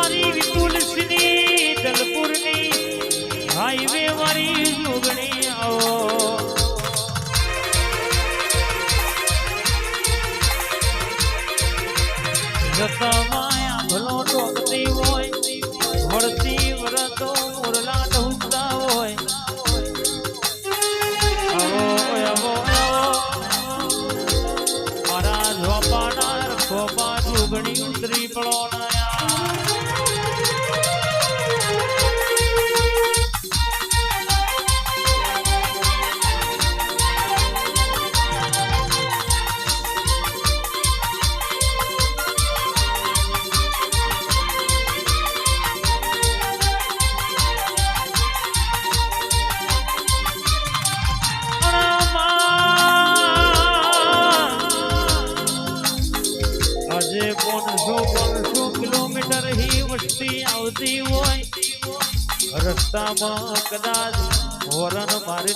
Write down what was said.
મારી વિપુલસિંહની દલપુરની હાઈવે વાળી જોગણી આવો જતા માયા ભલો ટોકતી હોય વળતી વરતો મોરલા ઢૂંઢતા હોય આવો મારા ઝોપાના ખોપા જોગણી ઉતરી પડો આજે 500 કિલોમીટર ही વસ્તી આવતી હોય રસ્તામાં કદાચ હોરન મારીને